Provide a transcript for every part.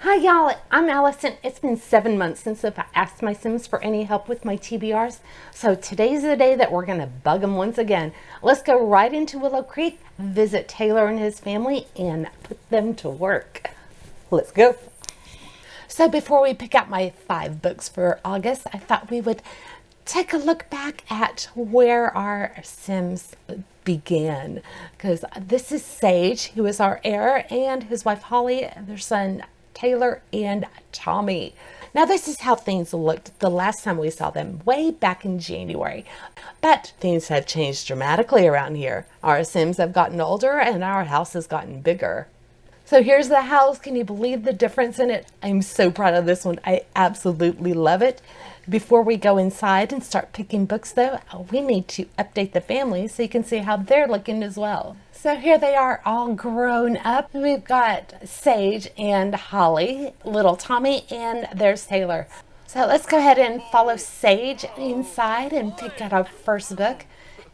Hi y'all, I'm Allison. It's been 7 months since I've asked my Sims for any help with my TBRs. So today's the day that we're going to bug them once again. Let's go right into Willow Creek, visit Taylor and his family, and put them to work. Let's go. So before we pick out my 5 books for August, I thought we would take a look back at where our Sims began. Because this is Sage, who is our heir, and his wife Holly, their son Taylor, and Tommy. Now this is how things looked the last time we saw them, way back in January. But things have changed dramatically around here. Our Sims have gotten older and our house has gotten bigger. So here's the house. Can you believe the difference in it? I'm so proud of this one. I absolutely love it. Before we go inside and start picking books though, we need to update the family so you can see how they're looking as well. So here they are all grown up. We've got Sage and Holly, little Tommy, and there's Taylor. So let's go ahead and follow Sage inside and pick out our first book.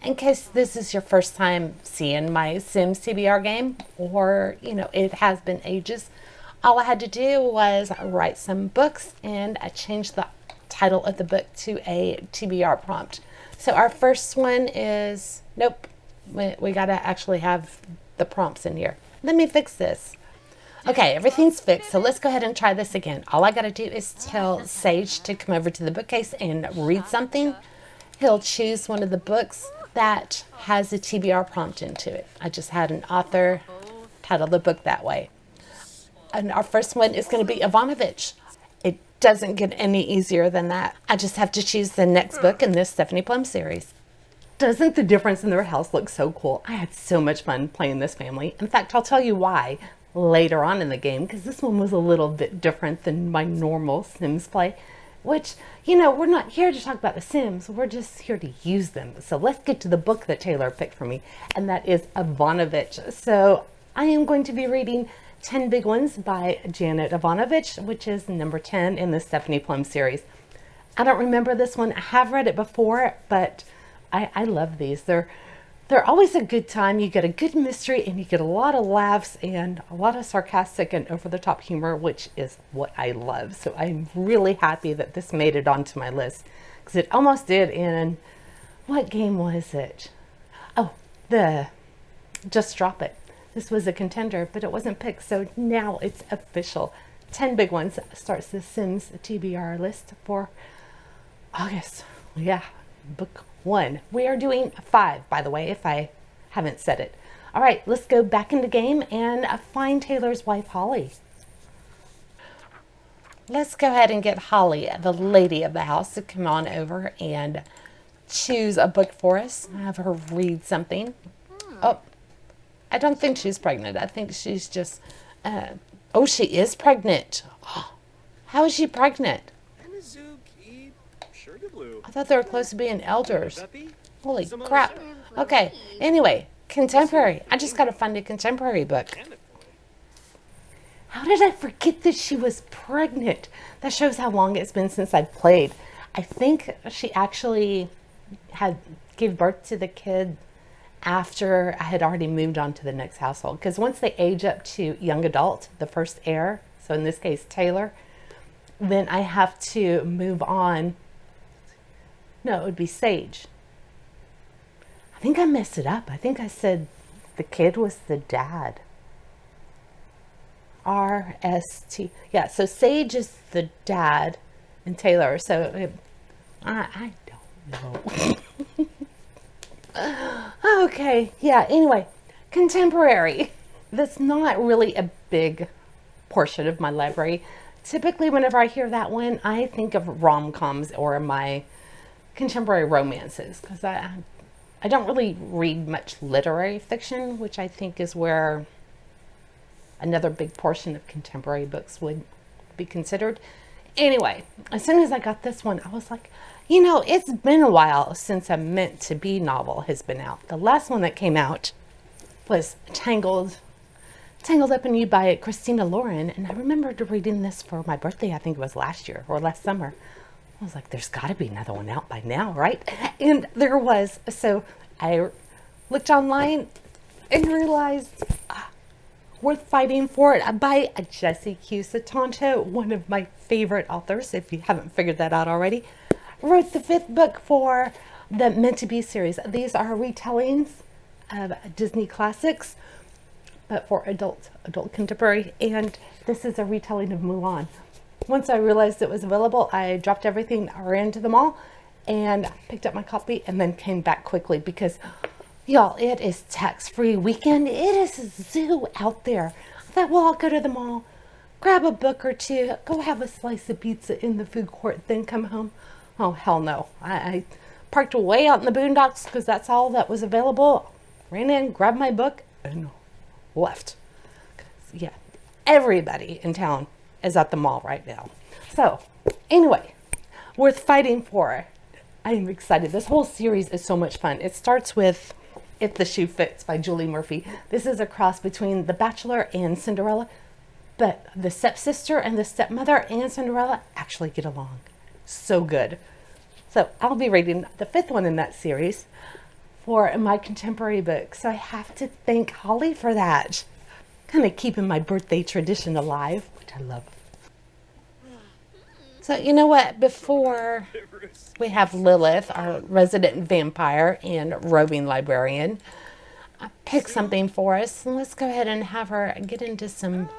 In case this is your first time seeing my Sims TBR game, or it has been ages, all I had to do was write some books and I changed the title of the book to a TBR prompt. So our first one is, nope, we gotta actually have the prompts in here. Let me fix this. Okay, everything's fixed, so let's go ahead and try this again. All I gotta do is tell Sage to come over to the bookcase and read something. He'll choose one of the books that has a TBR prompt into it. I just had an author title the book that way. And our first one is going to be Ivanovich. It doesn't get any easier than that. I just have to choose the next book in this Stephanie Plum series. Doesn't the difference in their house look so cool? I had so much fun playing this family. In fact, I'll tell you why later on in the game, because this one was a little bit different than my normal Sims play. Which, we're not here to talk about the Sims. We're just here to use them. So let's get to the book that Taylor picked for me, and that is Ivanovich. So I am going to be reading 10 Big Ones by Janet Ivanovich, which is number 10 in the Stephanie Plum series. I don't remember this one. I have read it before, but I love these. They're always a good time. You get a good mystery and you get a lot of laughs and a lot of sarcastic and over-the-top humor, which is what I love. So I'm really happy that this made it onto my list, because it almost did in, what game was it? Oh, the Just Drop It. This was a contender, but it wasn't picked. So now it's official. 10 Big Ones starts the Sims TBR list for August. Yeah, book 1. We are doing 5, by the way, if I haven't said it. All right, let's go back in the game and find Taylor's wife, Holly. Let's go ahead and get Holly, the lady of the house, to come on over and choose a book for us. Have her read something. Oh, I don't think she's pregnant. I think she's just, oh, she is pregnant. How is she pregnant? I thought they were close to being elders. Holy crap. Okay, anyway, contemporary. I just got to find a contemporary book. How did I forget that she was pregnant? That shows how long it's been since I've played. I think she actually gave birth to the kid after I had already moved on to the next household. Because once they age up to young adult, the first heir, so in this case Taylor, then I have to move on. No, it would be Sage. I think I messed it up. I think I said the kid was the dad. RST. Yeah, so Sage is the dad and Taylor. So I don't know. Okay, yeah, anyway, contemporary. That's not really a big portion of my library. Typically, whenever I hear that one, I think of rom-coms or my contemporary romances, because I don't really read much literary fiction, which I think is where another big portion of contemporary books would be considered. Anyway, as soon as I got this one, I was like, it's been a while since a meant to be novel has been out. The last one that came out was Tangled Up in You by Christina Lauren, and I remembered reading this for my birthday. I think it was last year or last summer. I was like, there's got to be another one out by now, right? And there was. So I looked online and realized Worth Fighting For by Jessie Q. Satanto, one of my favorite authors, if you haven't figured that out already. Wrote the 5th book for the Meant to Be series. These are retellings of Disney classics, but for adult contemporary, and this is a retelling of Mulan. Once I realized it was available, I dropped everything, ran to the mall, and picked up my copy, and then came back quickly because, y'all, it is tax-free weekend. It is a zoo out there. I thought, well, I'll go to the mall, grab a book or two, go have a slice of pizza in the food court, then come home. Oh, hell no. I parked way out in the boondocks because that's all that was available. Ran in, grabbed my book, and left. Yeah, everybody in town is at the mall right now. So, anyway, Worth Fighting For. I am excited. This whole series is so much fun. It starts with If the Shoe Fits by Julie Murphy. This is a cross between The Bachelor and Cinderella, but the stepsister and the stepmother and Cinderella actually get along. So good. So I'll be reading the 5th one in that series for my contemporary book. So I have to thank Holly for that. Kind of keeping my birthday tradition alive, which I love. So you know what? Before we have Lilith, our resident vampire and roving librarian, pick something for us. And let's go ahead and have her get into some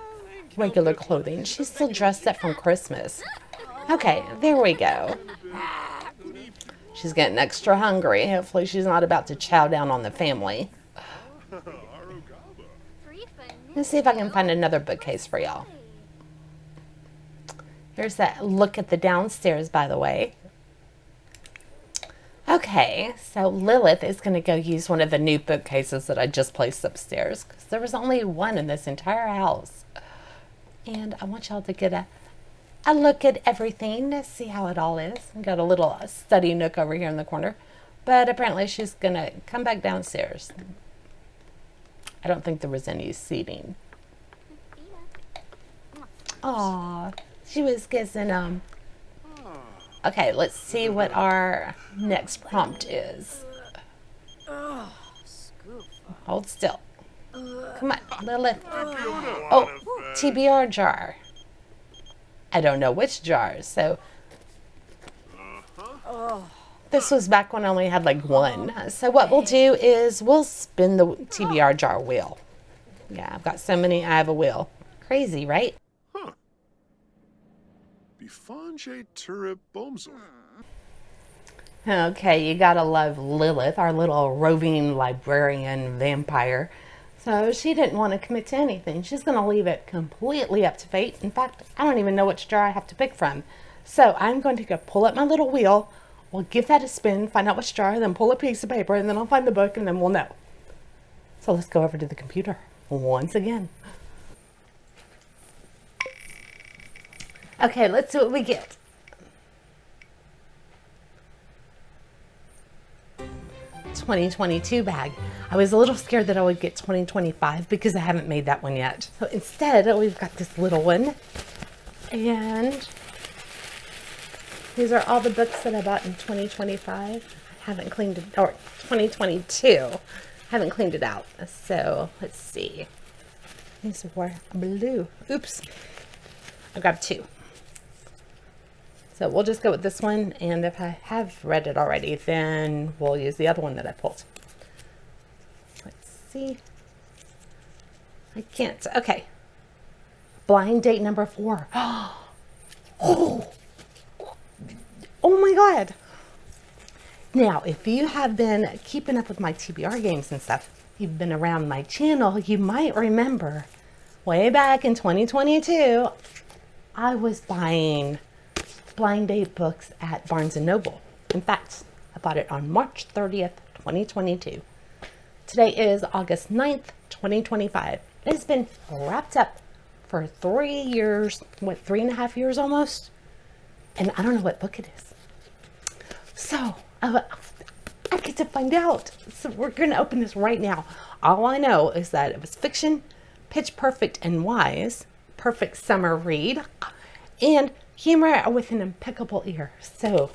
regular clothing. She's still dressed up from Christmas. Okay, there we go. She's getting extra hungry. Hopefully she's not about to chow down on the family. Let's see if I can find another bookcase for y'all. Here's that look at the downstairs, by the way. Okay, so Lilith is going to go use one of the new bookcases that I just placed upstairs, because there was only one in this entire house. And I want y'all to get a look at everything to see how it all is. I've got a little study nook over here in the corner, but apparently she's going to come back downstairs. I don't think there was any seating. Aw. She was kissing him. Okay, let's see what our next prompt is. Hold still. Come on, Lilith. Oh, TBR jar. I don't know which jar, so. This was back when I only had like one. So what we'll do is we'll spin the TBR jar wheel. Yeah, I've got so many, I have a wheel. Crazy, right? Okay, you gotta love Lilith, our little roving librarian vampire. So she didn't want to commit to anything. She's gonna leave it completely up to fate. In fact, I don't even know which jar I have to pick from. So I'm going to go pull up my little wheel. We'll give that a spin, find out which jar, then pull a piece of paper, and then I'll find the book, and then we'll know. So let's go over to the computer once again. Okay, let's see what we get. $2022 bag. I was a little scared that I would get 2025 because I haven't made that one yet. So instead, we've got this little one. And these are all the books that I bought in 2025. I haven't cleaned it, or 2022. I haven't cleaned it out. So let's see. These were blue. Oops. I grabbed two. So we'll just go with this one, and if I have read it already, then we'll use the other one that I pulled. Let's see. I can't. Okay. Blind date number 4. Oh my God. Now, if you have been keeping up with my TBR games and stuff, you've been around my channel, you might remember way back in 2022, I was buying blind date books at Barnes & Noble. In fact, I bought it on March 30th, 2022. Today is August 9th, 2025. It's been wrapped up for 3 years, what, 3.5 years almost? And I don't know what book it is. So, I get to find out. So we're going to open this right now. All I know is that it was fiction, pitch perfect and wise, perfect summer read, and humor with an impeccable ear. So,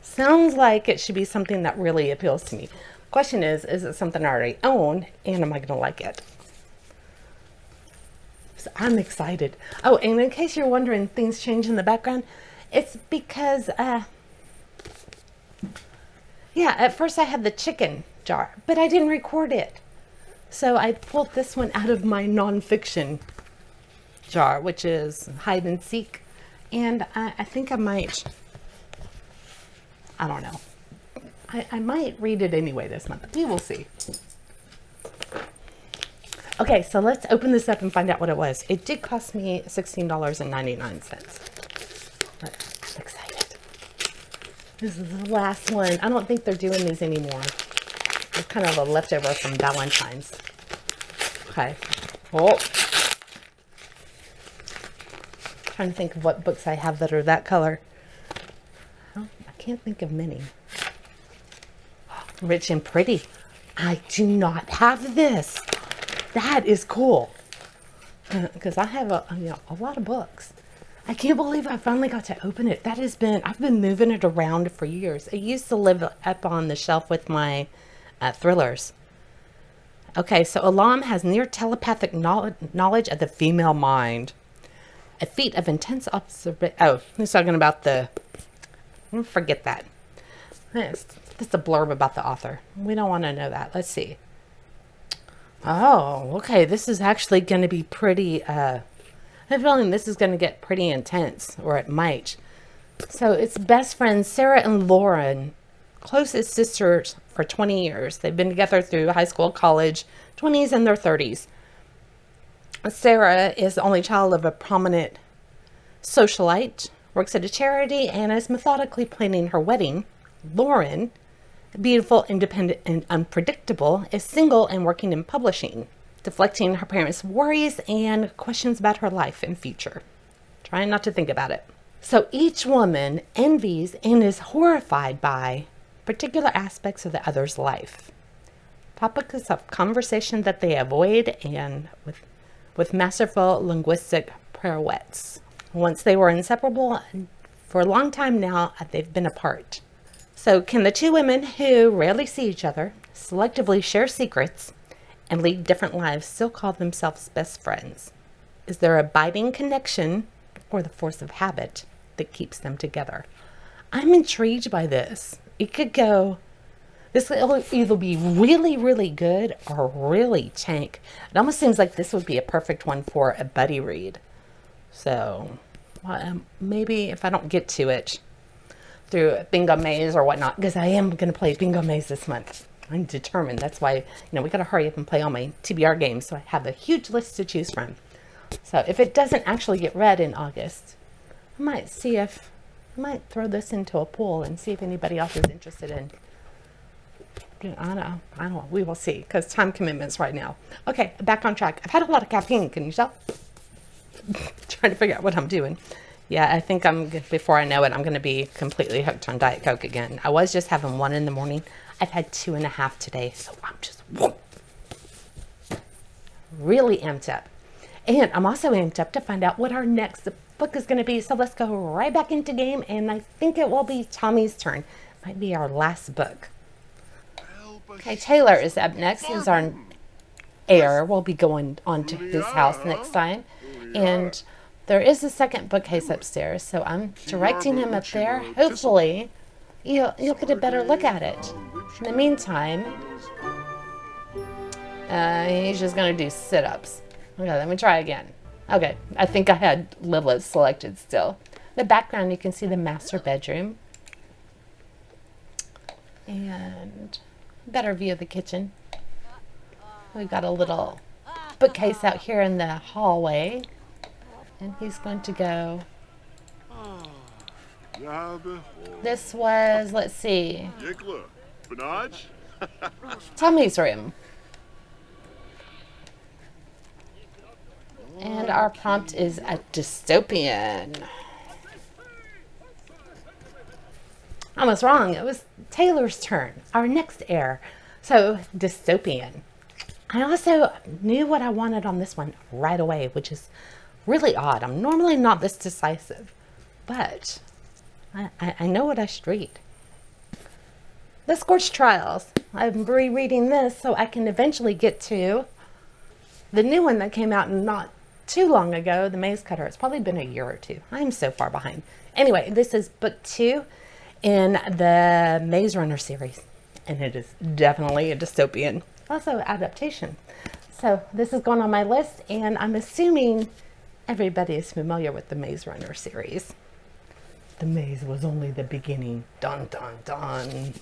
sounds like it should be something that really appeals to me. Question is it something I already own, and am I going to like it? So I'm excited. Oh, and in case you're wondering, things change in the background. It's because, yeah, at first I had the chicken jar, but I didn't record it. So I pulled this one out of my nonfiction jar, which is hide and seek. And I think I might, I don't know. I might read it anyway this month. We will see. Okay, so let's open this up and find out what it was. It did cost me $16.99. But I'm excited. This is the last one. I don't think they're doing these anymore. It's kind of a leftover from Valentine's. Okay. Oh. Trying to think of what books I have that are that color. Oh, I can't think of many. Rich and Pretty. I do not have this. That is cool. Because I have a lot of books. I can't believe I finally got to open it. I've been moving it around for years. It used to live up on the shelf with my thrillers. Okay, so Alam has near telepathic knowledge of the female mind. A feat of intense observation. Oh, he's talking about forget that. It's a blurb about the author. We don't want to know that. Let's see. Oh, okay. This is actually going to be pretty, I have a feeling this is going to get pretty intense, or it might. So it's best friends Sarah and Lauren, closest sisters for 20 years. They've been together through high school, college, 20s, and their 30s. Sarah is the only child of a prominent socialite, works at a charity, and is methodically planning her wedding. Lauren, beautiful, independent, and unpredictable, is single and working in publishing, deflecting her parents' worries and questions about her life and future, trying not to think about it. So each woman envies and is horrified by particular aspects of the other's life. Topics of conversation that they avoid, and with masterful linguistic pirouettes. Once they were inseparable, for a long time now, they've been apart. So can the two women who rarely see each other, selectively share secrets, and lead different lives still call themselves best friends? Is there a binding connection or the force of habit that keeps them together? I'm intrigued by this. It could go, this will either be really, really good or really tank. It almost seems like this would be a perfect one for a buddy read. So maybe if I don't get to it through Bingo Maze or whatnot, because I am going to play Bingo Maze this month. I'm determined. That's why, we got to hurry up and play all my TBR games, so I have a huge list to choose from. So if it doesn't actually get read in August, I might throw this into a pool and see if anybody else is interested in. I don't know. We will see, because time commitments right now. Okay, back on track. I've had a lot of caffeine. Can you tell? Trying to figure out what I'm doing. Yeah, I think before I know it, I'm going to be completely hooked on Diet Coke again. I was just having one in the morning. I've had 2.5 today, so I'm just really amped up. And I'm also amped up to find out what our next book is going to be. So let's go right back into game, and I think it will be Tommy's turn. Might be our last book. Okay, Taylor is up next. He's our heir. We'll be going on to his house next time. And there is a second bookcase upstairs, so I'm directing him up there. Hopefully, you'll get a better look at it. In the meantime, he's just going to do sit-ups. Okay, let me try again. Okay, I think I had Lilith selected still. In the background, you can see the master bedroom. And better view of the kitchen. We've got a little bookcase out here in the hallway. And he's going to go. This was, let's see, Tommy's room. And our prompt is a dystopian. I was wrong. It was Taylor's turn, our next heir. So, dystopian. I also knew what I wanted on this one right away, which is really odd. I'm normally not this decisive, but I know what I should read. The Scorched Trials. I'm rereading this so I can eventually get to the new one that came out not too long ago, the Maze Cutter. It's probably been a year or two. I'm so far behind. Anyway, this is book 2 in the Maze Runner series, and it is definitely a dystopian, also adaptation. So this is going on my list, and I'm assuming everybody is familiar with the Maze Runner series. The maze was only the beginning. Dun, dun, dun.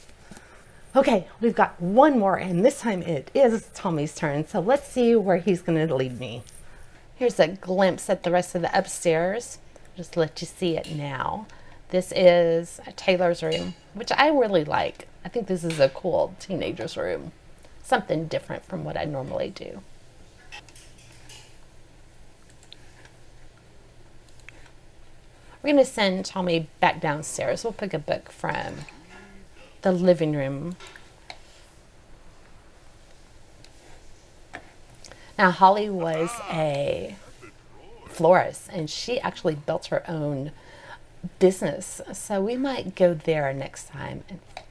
Okay, we've got one more, and this time it is Tommy's turn. So let's see where he's going to lead me. Here's a glimpse at the rest of the upstairs. Just let you see it now. This is Taylor's room, which I really like. I think this is a cool teenager's room. Something different from what I normally do. We're going to send Tommy back downstairs. We'll pick a book from the living room. Now, Holly was a florist, and she actually built her own business. So we might go there next time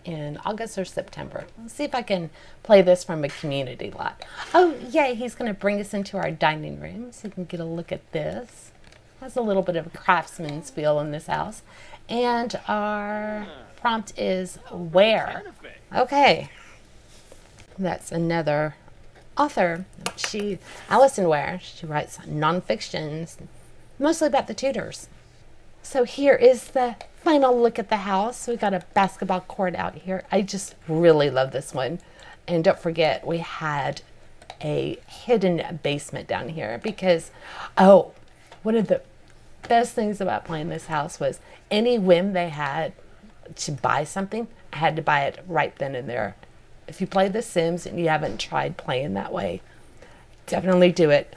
in August or September. Let's see if I can play this from a community lot. Oh, yay, he's going to bring us into our dining room so you can get a look at this. Has a little bit of a craftsman's feel in this house. And our prompt is where. Okay. That's another author. Alison Ware. She writes nonfictions, mostly about the Tudors. So here is the final look at the house. We got a basketball court out here. I just really love this one. And don't forget, we had a hidden basement down here because, one of the best things about playing this house was any whim they had to buy something, I had to buy it right then and there. If you play The Sims and you haven't tried playing that way, definitely do it.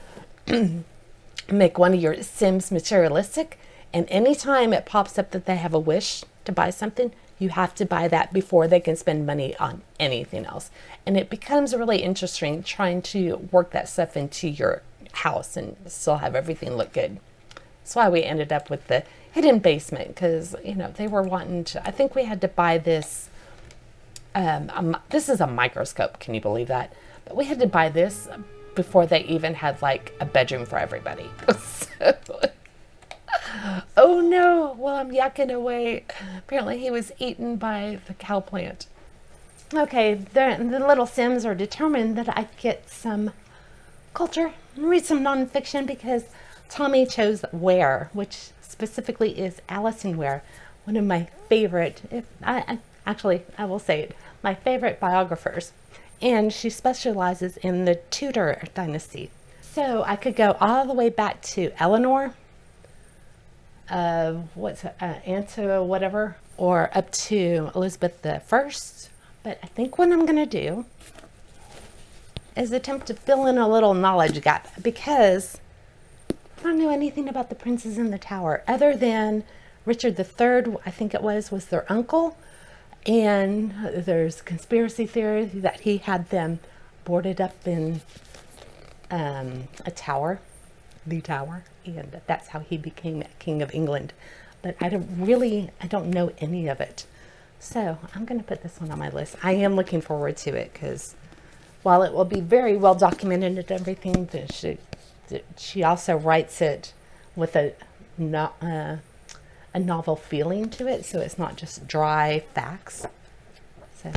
Make one of your Sims materialistic, and anytime it pops up that they have a wish to buy something, you have to buy that before they can spend money on anything else. And it becomes really interesting trying to work that stuff into your house and still have everything look good. That's why we ended up with the hidden basement, because, they were wanting to, I think we had to buy this, this is a microscope, can you believe that? But we had to buy this before they even had like a bedroom for everybody. So, oh no, well, I'm yakking away. Apparently he was eaten by the cow plant. Okay, the little Sims are determined that I get some culture, read some nonfiction, because Tommy chose Ware, which specifically is Alison Ware, one of my favorite, I will say it, my favorite biographers. And she specializes in the Tudor dynasty. So I could go all the way back to Eleanor, Anto whatever, or up to Elizabeth I. But I think what I'm going to do is attempt to fill in a little knowledge gap, because I don't know anything about the princes in the tower other than Richard III, I think it was their uncle. And there's conspiracy theory that he had them boarded up in a tower, the tower, and that's how he became King of England. But I don't know any of it. So I'm going to put this one on my list. I am looking forward to it, because while it will be very well documented and everything, she also writes it with a novel feeling to it, so it's not just dry facts. So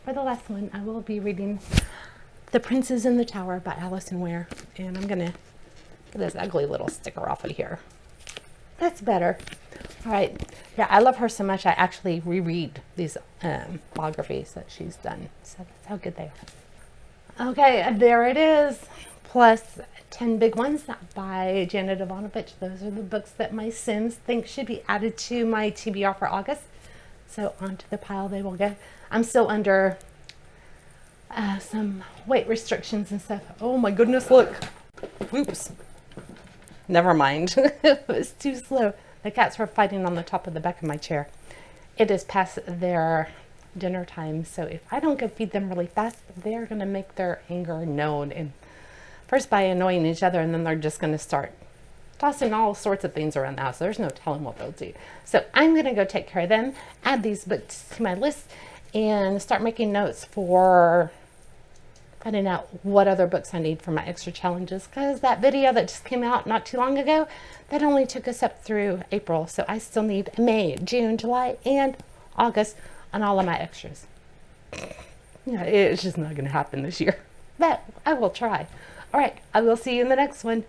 for the last one, I will be reading The Princes in the Tower by Alison Ware, and I'm gonna get this ugly little sticker off of here. That's better. All right, yeah, I love her so much I actually reread these biographies that she's done, so that's how good they are. Okay, there it is, plus 10 Big Ones by Janet Ivanovich. Those are the books that my Sims think should be added to my TBR for August. So onto the pile they will go. I'm still under some weight restrictions and stuff. Oh my goodness, look. Oops. Never mind. It was too slow. The cats were fighting on the top of the back of my chair. It is past their dinner time, so if I don't go feed them really fast, they're going to make their anger known, and first by annoying each other, and then they're just going to start tossing all sorts of things around the house. There's no telling what they'll do. So I'm going to go take care of them, add these books to my list, and start making notes for finding out what other books I need for my extra challenges, because that video that just came out not too long ago, that only took us up through April. So I still need May, June, July, and August on all of my extras. Yeah, it's just not going to happen this year, but I will try. All right, I will see you in the next one.